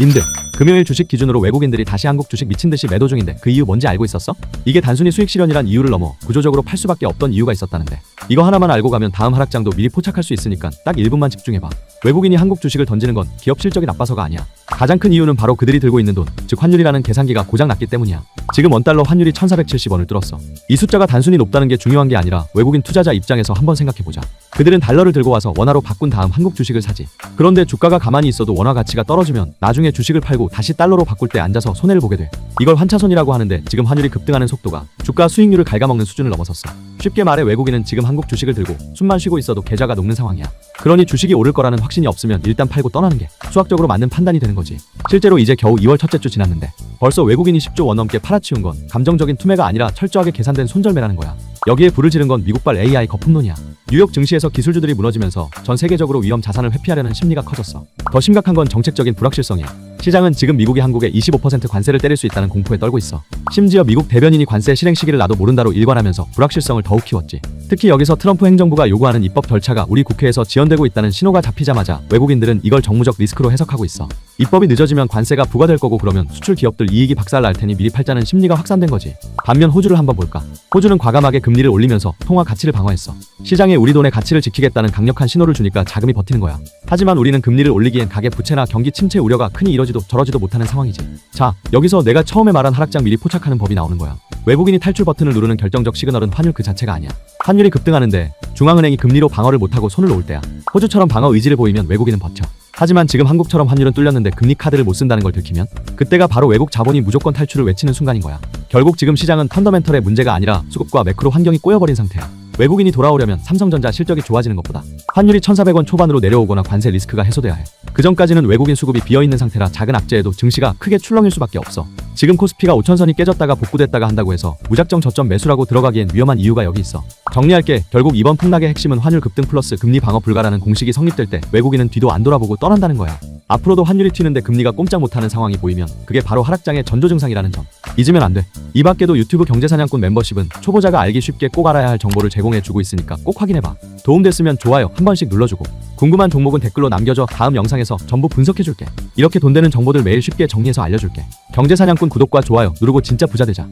님들, 금요일 주식 기준으로 외국인들이 다시 한국 주식 미친듯이 매도 중인데 그 이유 뭔지 알고 있었어? 이게 단순히 수익 실현이란 이유를 넘어 구조적으로 팔 수밖에 없던 이유가 있었다는데, 이거 하나만 알고 가면 다음 하락장도 미리 포착할 수 있으니까 딱 1분만 집중해봐. 외국인이 한국 주식을 던지는 건 기업 실적이 나빠서가 아니야. 가장 큰 이유는 바로 그들이 들고 있는 돈, 즉 환율이라는 계산기가 고장났기 때문이야. 지금 원달러 환율이 1470원을 뚫었어. 이 숫자가 단순히 높다는 게 중요한 게 아니라 외국인 투자자 입장에서 한번 생각해보자. 그들은 달러를 들고 와서 원화로 바꾼 다음 한국 주식을 사지. 그런데 주가가 가만히 있어도 원화 가치가 떨어지면 나중에 주식을 팔고 다시 달러로 바꿀 때 앉아서 손해를 보게 돼. 이걸 환차손이라고 하는데, 지금 환율이 급등하는 속도가 주가 수익률을 갉아먹는 수준을 넘어섰어. 쉽게 말해 외국인은 지금 한국 주식을 들고 숨만 쉬고 있어도 계좌가 녹는 상황이야. 그러니 주식이 오를 거라는 확신이 없으면 일단 팔고 떠나는 게 수학적으로 맞는 판단이 되는 거지. 실제로 이제 겨우 2월 첫째 주 지났는데 벌써 외국인이 10조 원 넘게 팔아치운 건 감정적인 투매가 아니라 철저하게 계산된 손절매라는 거야. 여기에 불을 지른 건 미국발 AI 거품론이야. 뉴욕 증시에서 기술주들이 무너지면서 전 세계적으로 위험 자산을 회피하려는 심리가 커졌어. 더 심각한 건 정책적인 불확실성이야. 시장은 지금 미국이 한국에 25% 관세를 때릴 수 있다는 공포에 떨고 있어. 심지어 미국 대변인이 관세 실행 시기를 나도 모른다로 일관하면서 불확실성을 더욱 키웠지. 특히 여기서 트럼프 행정부가 요구하는 입법 절차가 우리 국회에서 지연되고 있다는 신호가 잡히자마자 외국인들은 이걸 정무적 리스크로 해석하고 있어. 입법이 늦어지면 관세가 부과될 거고, 그러면 수출 기업들 이익이 박살날 테니 미리 팔자는 심리가 확산된 거지. 반면 호주를 한번 볼까? 호주는 과감하게 금리를 올리면서 통화 가치를 방어했어. 시장에 우리 돈의 가치를 지키겠다는 강력한 신호를 주니까 자금이 버티는 거야. 하지만 우리는 금리를 올리기엔 가계 부채나 경기 침체 우려가 크니 이러지도 저러지도 못하는 상황이지. 자, 여기서 내가 처음에 말한 하락장 미리 포착하는 법이 나오는 거야. 외국인이 탈출 버튼을 누르는 결정적 시그널은 환율 그 자체가 아니야. 환율이 급등하는데 중앙은행이 금리로 방어를 못하고 손을 놓을 때야. 호주처럼 방어 의지를 보이면 외국인은 버텨. 하지만 지금 한국처럼 환율은 뚫렸는데 금리 카드를 못 쓴다는 걸 들키면 그때가 바로 외국 자본이 무조건 탈출을 외치는 순간인 거야. 결국 지금 시장은 펀더멘털의 문제가 아니라 수급과 매크로 환경이 꼬여버린 상태야. 외국인이 돌아오려면 삼성전자 실적이 좋아지는 것보다 환율이 1,400원 초반으로 내려오거나 관세 리스크가 해소돼야 해. 그 전까지는 외국인 수급이 비어있는 상태라 작은 악재에도 증시가 크게 출렁일 수밖에 없어. 지금 코스피가 5천선이 깨졌다가 복구됐다가 한다고 해서 무작정 저점 매수라고 들어가기엔 위험한 이유가 여기 있어. 정리할게. 결국 이번 폭락의 핵심은 환율 급등 플러스 금리 방어 불가라는 공식이 성립될 때 외국인은 뒤도 안 돌아보고 떠난다는 거야. 앞으로도 환율이 튀는데 금리가 꼼짝 못하는 상황이 보이면 그게 바로 하락장의 전조 증상이라는 점 잊으면 안 돼. 이 밖에도 유튜브 경제사냥꾼 멤버십은 초보자가 알기 쉽게 꼭 알아야 할 정보를 제공해주고 있으니까 꼭 확인해봐. 도움됐으면 좋아요 한 번씩 눌러주고, 궁금한 종목은 댓글로 남겨줘. 다음 영상에서 전부 분석해줄게. 이렇게 돈 되는 정보들 매일 쉽게 정리해서 알려줄게. 경제사냥꾼 구독과 좋아요 누르고 진짜 부자 되자.